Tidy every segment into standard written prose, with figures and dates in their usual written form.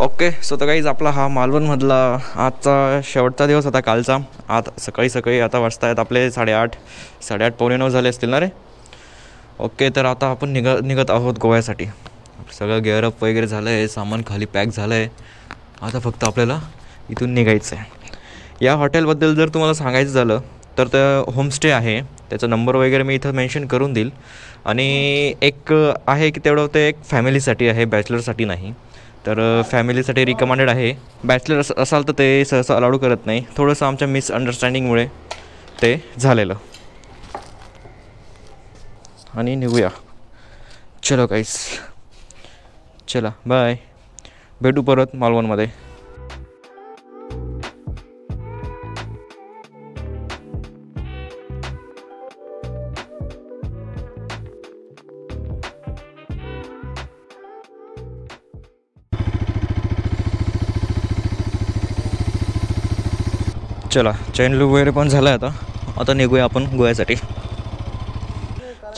Okay so तर guys आपला हा मालवणमधला आजचा शेवटचा दिवस होता कालचा. आता सकाळी आता वाजता आहेत आपले 8:30 पावणे 9 झाले असतील ना रे. ओके तर आता आपण निघत आहोत गोव्यासाठी. सगळं गेअरअप वगैरे झालं आहे, सामान खाली पॅक झालं आहे. आता फक्त आपल्याला इथून निघायचं आहे. या हॉटेलबद्दल जर तुम्हाला सांगायचं झालं तर ते होमस्टे आहे. त्याचा नंबर वगैरे मी इथं मेन्शन करून देईल. आणि एक आहे की तेवढं ते एक फॅमिलीसाठी आहे, बॅचलरसाठी नाही. तर फॅमिलीसाठी रिकमेंडेड आहे. बॅचलर असाल तर ते सहसा अलाउड करत नाही. थोडंसं आमच्या मिसअंडरस्टँडिंगमुळे ते झालेलं. आणि निघूया. चलो गाईस, चला बाय, भेटू परत मालवणमध्ये. चला चैन लूप वगैरे पण झालं आहे. आता निघूया आपण गोव्यासाठी.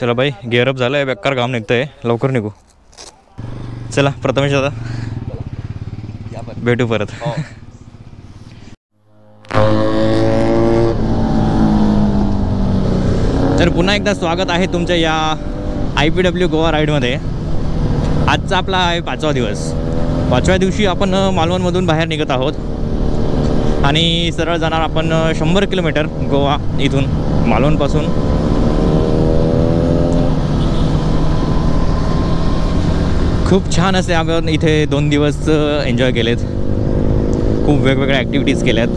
चला बाई, गिअरअप झालं आहे, बेकार काम निघतं आहे, लवकर निघू. चला प्रथमेश दादा, भेटू परत. तर पुन्हा एकदा स्वागत आहे तुमच्या या IPW गोवा राईडमध्ये. आजचा आपला आहे 5वा दिवस. 5व्या दिवशी आपण मालवणमधून बाहेर निघत आहोत आणि सरळ जाणार आपण 100 किलोमीटर गोवा इथून, मालवणपासून. खूप छान असे आपण इथे 2 दिवस एन्जॉय केलेत. खूप वेगवेगळ्या ॲक्टिव्हिटीज केल्यात.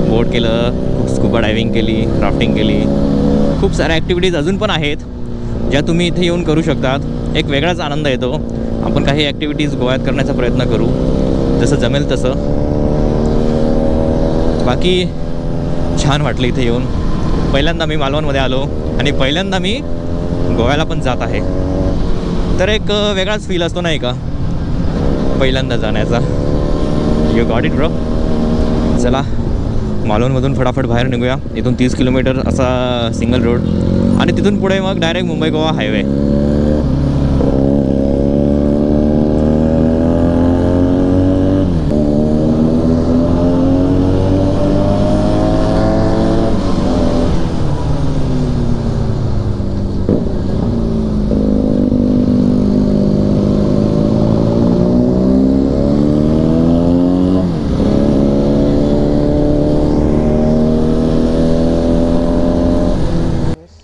बोट केलं, खूप स्कुबा डायव्हिंग केली, राफ्टिंग केली. खूप साऱ्या ॲक्टिव्हिटीज अजून पण आहेत ज्या तुम्ही इथे येऊन करू शकतात. एक वेगळाच आनंद येतो. आपण काही ॲक्टिव्हिटीज गोव्यात करण्याचा प्रयत्न करू, जसं जमेल तसं. बाकी छान वाटलं इथे येऊन. पहिल्यांदा मी मालवणमध्ये आलो आणि पहिल्यांदा मी गोव्याला पण जात आहे. तर एक वेगळाच फील असतो नाही का पहिल्यांदा जाण्याचा. You got it bro. चला मालवणमधून फटाफट बाहेर निघूया. इथून 30 किलोमीटर असा सिंगल रोड आणि तिथून पुढे मग डायरेक्ट मुंबई गोवा हायवे.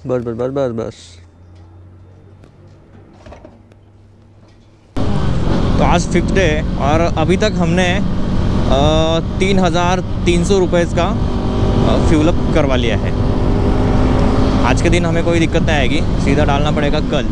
बस बस बस बस बस. तो आज 5th डे और अभी तक हमने 3,300 रुपये का फ्यूल अप करवा लिया है. आज के दिन हमें कोई दिक्कत नहीं आएगी, सीधा डालना पड़ेगा कल.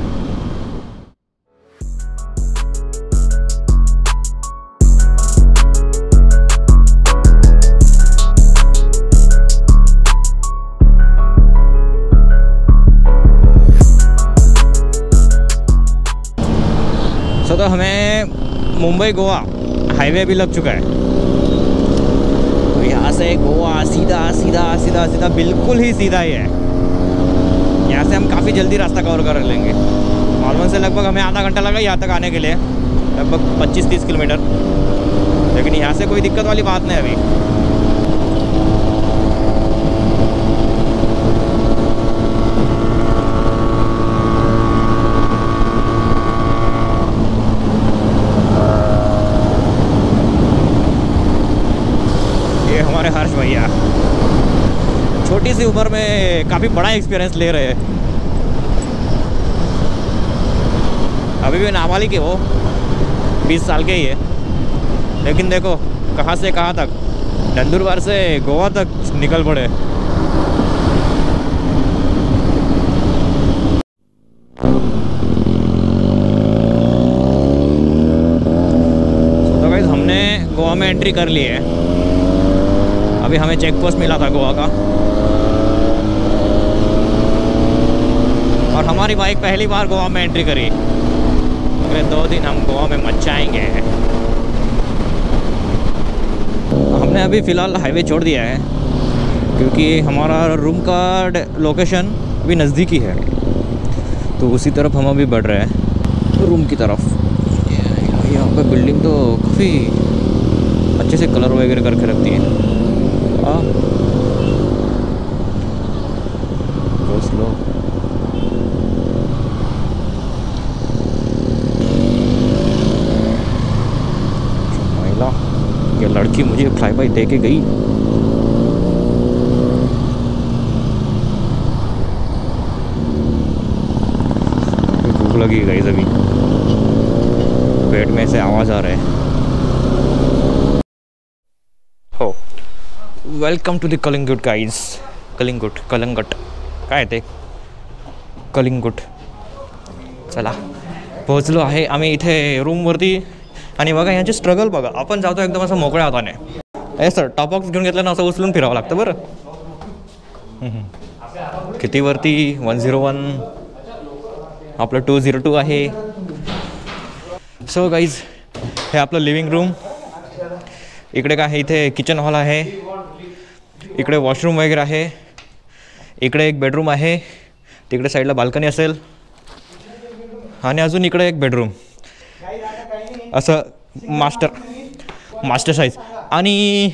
तो हमें मुंबई गोवा हाईवे भी लग चुका है. तो यहाँ से गोवा सीधा सीधा सीधा सीधा बिल्कुल ही सीधा ही है. यहाँ से हम काफ़ी जल्दी रास्ता कवर कर लेंगे. मालवण से लगभग हमें आधा घंटा लगा यहाँ तक आने के लिए, लगभग 25-30 किलोमीटर. लेकिन यहाँ से कोई दिक्कत वाली बात नहीं अभी. हमारे हर्ष भैया छोटी सी उम्र में काफ़ी बड़ा एक्सपीरियंस ले रहे हैं. अभी भी नाबालिग है वो, 20 साल के ही है. लेकिन देखो कहाँ से कहाँ तक, नंदुरबार से गोवा तक निकल पड़े. तो गाइस हमने गोवा में एंट्री कर ली है. अभी हमें चेक पोस्ट मिला था गोवा का और हमारी बाइक पहली बार गोवा में एंट्री करी. अगले 2 दिन हम गोवा में मचाएंगे. हमने अभी फ़िलहाल हाईवे छोड़ दिया है क्योंकि हमारा रूम का लोकेशन भी नज़दीकी है. तो उसी तरफ हम अभी बढ़ रहे हैं रूम की तरफ. यहाँ पे बिल्डिंग तो काफ़ी अच्छे से कलर वगैरह करके रखती है। स्लो महिला, ये लड़की मुझे फ्लाई बाय दे के गई। भूख लगी गई, अभी पेट में से आवाज आ रहा है। हो, वेलकम टू द कलिंगुट गाइज। कलिंगट काय ते कलिंगुट। चला पोहोचलो आहे आम्ही इथे रूमवरती। आणि बघा यांची स्ट्रगल बघा, आपण जातो एकदम असं मोकळ्या हाताने। ए सर, टॉपबॉक्स घेऊन घेतलं ना असं उचलून फिरावं लागतं बरं। किती वरती 101, आपलं 202 आहे। सो गाईज, हे आपलं लिव्हिंग रूम। इकडे काय आहे, इथे किचन हॉल आहे, इकडे वॉशरूम वगैरे आहे, इकडे एक बेडरूम आहे, तिकडे साईडला बाल्कनी असेल, आणि अजून इकडे एक बेडरूम असं मास्टर साईज। आणि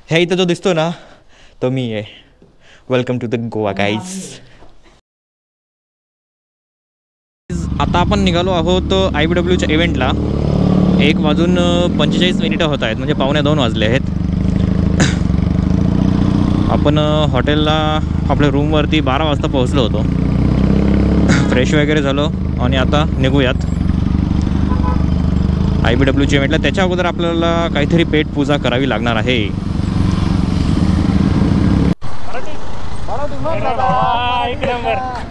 ह्या इथं जो दिसतो ना तो मी आहे। Welcome to the Goa guys. आता आपण निघालो आहोत IBWच्या इव्हेंटला। 1:45 होत आहेत, म्हणजे 1:45 वाजले आहेत। आपण हॉटेलला आपल्या रूमवरती 12 वाजता पोहोचलो होतो। फ्रेश वगैरे झालो आणि आता निघूयात IBWच्या इव्हेंटला। त्याच्या अगोदर आपल्याला काहीतरी पेट पूजा करावी लागणार आहे।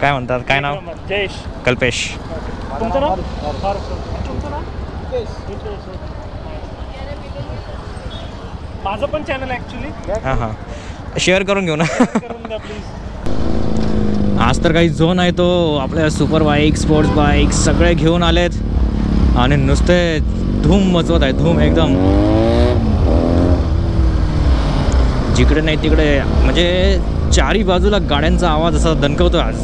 काय म्हणतात, काय नाव? जयेश। कल्पेश। तुमचं नाव? माझं पण चॅनल ॲक्च्युली। हां शेअर करून घेऊ ना। करून द्या प्लीज। आज तर काही झोन आहे तो आपल्या सुपर बाईक, स्पोर्ट्स बाईक सगळे घेऊन आलेत आणि नुसते धूम मचवत आहे, धूम एकदम। जिकडे नाही तिकडे म्हणजे चारी बाजूला गाड्यांचा आवाज असा दणकवतो आज।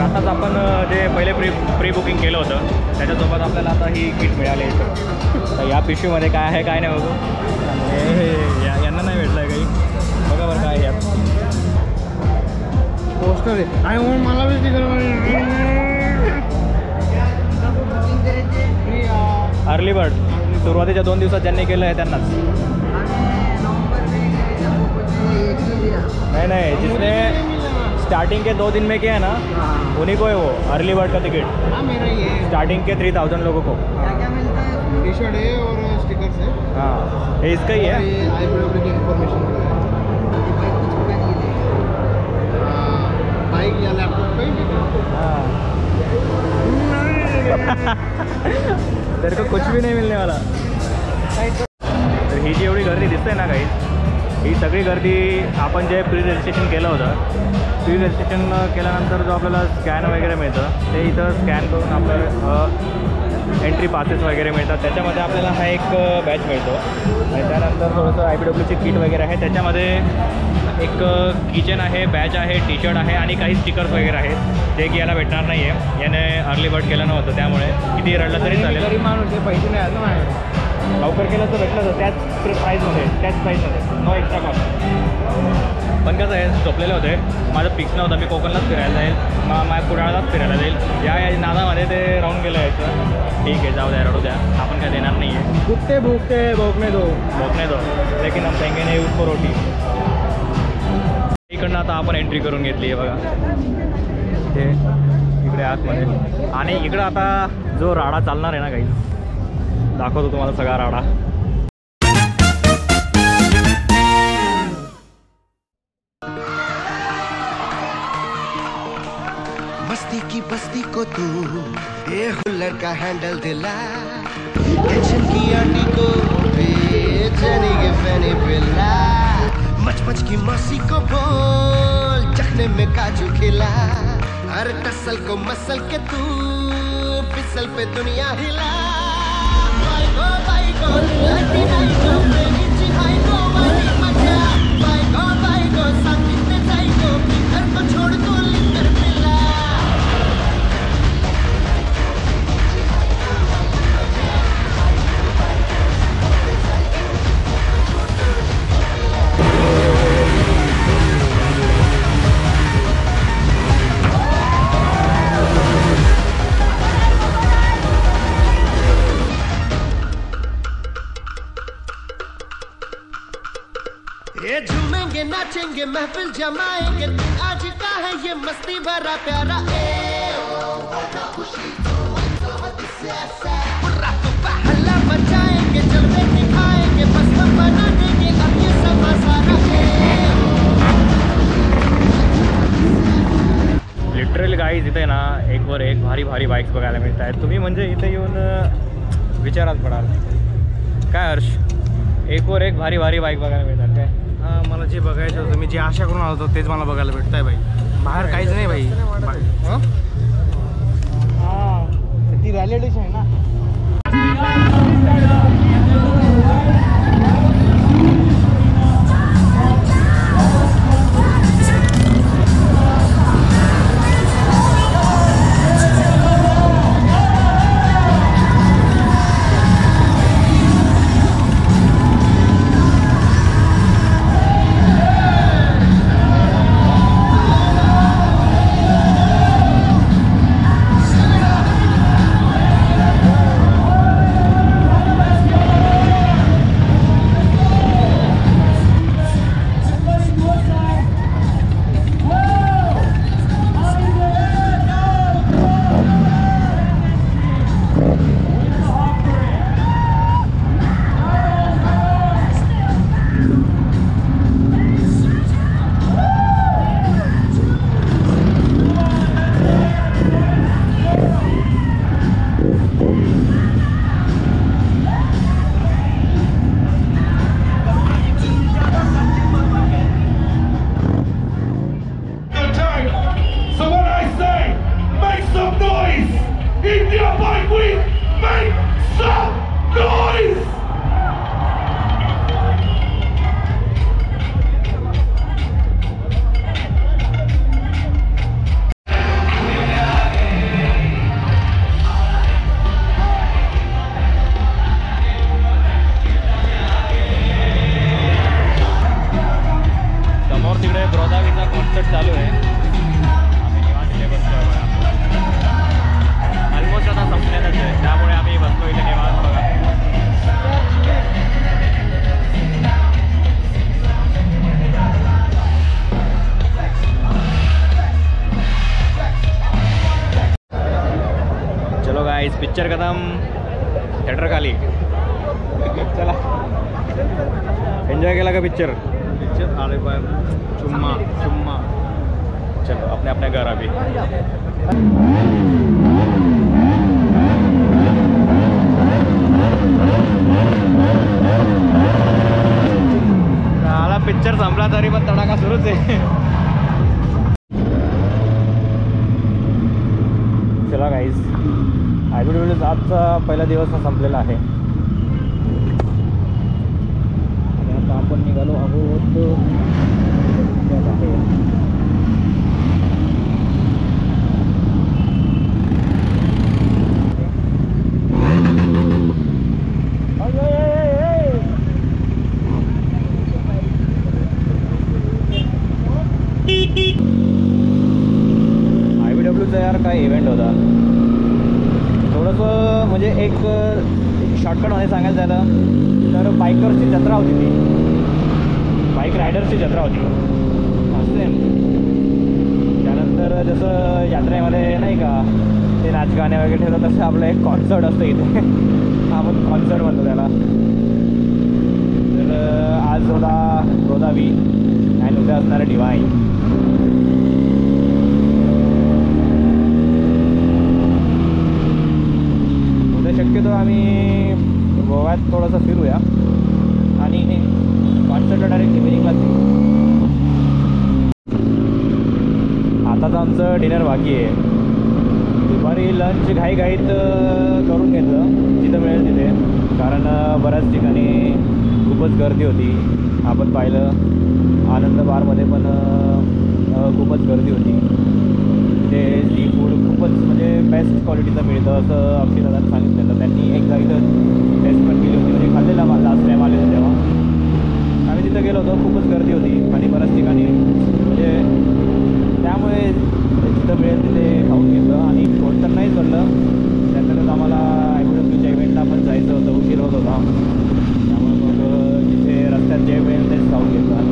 आताच आपण जे पहिले प्री बुकिंग केलं होतं त्याच्यासोबत आपल्याला आता ही किट मिळाली। तर या पिशवीमध्ये काय आहे काय नाही बघू, यांना नाही भेटलं आहे काही। बघा बरं काय यात पोस्टर आहे आणि मला अर्ली बर्ड सुरुवातीच्या 2 दिवसात ज्यांनी केलं आहे त्यांनाच। नहीं जिसने स्टार्टिंग के 2 दिन में किया है ना उन्हीं को है वो अर्ली बर्ड का टिकट। मेरा ये स्टार्टिंग के 3000 लोगों को। क्या मिलता है? टी शर्ट है और स्टिकर्स है। हाँ ये इसका ही है। IBW की इन्फॉर्मेशन बाइक या लैपटॉप पे। हाँ तेरे को कुछ भी नहीं मिलने वाला। तर ही जी एवढी गर्दी दिसते ना काही, ही सगळी गर्दी आपण जे प्री रजिस्ट्रेशन केलं होतं, प्री रजिस्ट्रेशन केल्यानंतर जो आपल्याला स्कॅन वगैरे मिळतं ते इथं स्कॅन करून आपल्याला एंट्री पासेस वगैरे मिळतात। त्याच्यामध्ये आपल्याला हा एक बॅच मिळतो आणि त्यानंतर थोडंसं IBWची किट वगैरे आहे। त्याच्यामध्ये एक किचन आहे, बॅच आहे, टी शर्ट आहे आणि काही स्टिकर्स वगैरे आहेत जे की याला भेटणार नाही आहे। याने अर्ली बर्ड केलं नव्हतं त्यामुळे किती रडलं तरी चालेल। गरीब माणूस आहे, पैसे नाही आहेत ना माझ्याकडे। लवकर केलं तर भेटलं तर त्याच प्राईजमध्ये, नो एक्स्ट्रा कॉस्ट। पण कसं आहे, झोपलेले होते, माझं फिक्स नव्हतं मी कोकणलाच फिरायला जाईल, माझ्या कुडाळलाच फिरायला जाईल। या नादामध्ये ते राहून गेलं यायचं। ठीक आहे जाऊ द्या, रडू द्या, आपण काय देणार नाही आहे। भूखते भूखते भोगने दो लेकिन हम देंगे नहीं उसको रोटी। इकडनं आता आपण एंट्री करून घेतली आहे बघा, ते इकडे आतमध्ये। आणि इकडं आता जो राडा चालणार आहे ना काही, दाखवतो तुम्हाला सगळा राडा। मस्ती की बस्ती को तू ये हुल्लड़ का हैंडल दिला, टेंशन की आंटी को बेचैनी के फैनी पिला, बचपन मीठी मौसी को बोल चखने में काजू खिला हर टसल को मसल के तू फिसल पे दुनिया हिला बाई गो लगी हाई गो मेरी जी हाई गो वाली मजा बाई गो सामने जाई गो घर को छोड़ दो लिकर मिला ये झूमेंगे नाचेंगे महफिल जमाएंगे आज का है ये मस्ती भरा प्यारा हल्ला मचाएंगे जलवे दिखाएंगे बस हम बना देंगे अब ये समा सारा लिटरली गाईज इथे ना एक वर एक भारी भारी बाईक्स बघायला मिळत आहेत. तुम्ही म्हणजे इथे येऊन विचारात पडाल काय हर्ष, एक वर एक भारी भारी बाईक बघायला मिळतात काय? हां मला जे बघायचं होतं मी जे आशा करून आलो होतो तेच मला बघायला भेटत आहे भाई. बाहेर काहीच नाही भाई. हां ती रॅली डिश आहे ना. पिक्चर खतम, थिएटर खाली. चला एन्जॉय केला का पिक्चर? पिक्चर आले बाय चुम्मा चुम्मा. चलो अपने अपने घर अभी. आला पिक्चर संपला तरी पण तडाखा सुरूच आहे. चला गाईज आयबीडब्ल्यूज आजचा पहिला दिवस हा संपलेला आहे आणि आता आपण निघालो आहोत आयबीडब्ल्यूचा यार काय इव्हेंट होता. थोडंसं म्हणजे एक शॉर्टकटमध्ये सांगायचं झालं तर बायकर्सची जत्रा होती ती. बाईक रायडर्सची जत्रा होती. असते त्यानंतर जसं यात्रेमध्ये नाही का ते नाचगाणे वगैरे ठेवतात तसं आपलं एक कॉन्सर्ट असतं इथे. आपण कॉन्सर्ट म्हणतो त्याला. तर आज होता गोदावी आणि उद्या असणार आहे डिवाईन. शक्यतो आम्ही गोव्यात थोडंसं फिरूया आणि कॉन्सर्टला डायरेक्ट इव्हिनिंगलाच येऊ. आमचं डिनर बाकी आहे. दुपारी लंच घाईघाईत करून घेतलं जिथं मिळेल तिथे, कारण बऱ्याच ठिकाणी खूपच गर्दी होती. आपण पाहिलं आनंद बारमध्ये पण खूपच गर्दी होती. ते सी फूड खूपच म्हणजे बेस्ट क्वालिटीचं मिळतं असं अक्षयदादांनी सांगितलेलं. त्यांनी एकदा इथं टेस्ट पण केली होती, म्हणजे खाल्लेला लास्ट टाईम आले होते तेव्हा आम्ही तिथं गेलो होतो. खूपच गर्दी होती आणि बऱ्याच ठिकाणी, म्हणजे त्यामुळे जिथं मिळेल तिथे खाऊन घेतलं आणि कोण तर नाहीच घडलं. त्यानंतर आम्हाला IBWच्या इव्हेंटला पण जायचं होतं, उशीर होत होता. त्यामुळे मग जिथे रस्त्यात जे मिळेल तेच खाऊन घेतलं.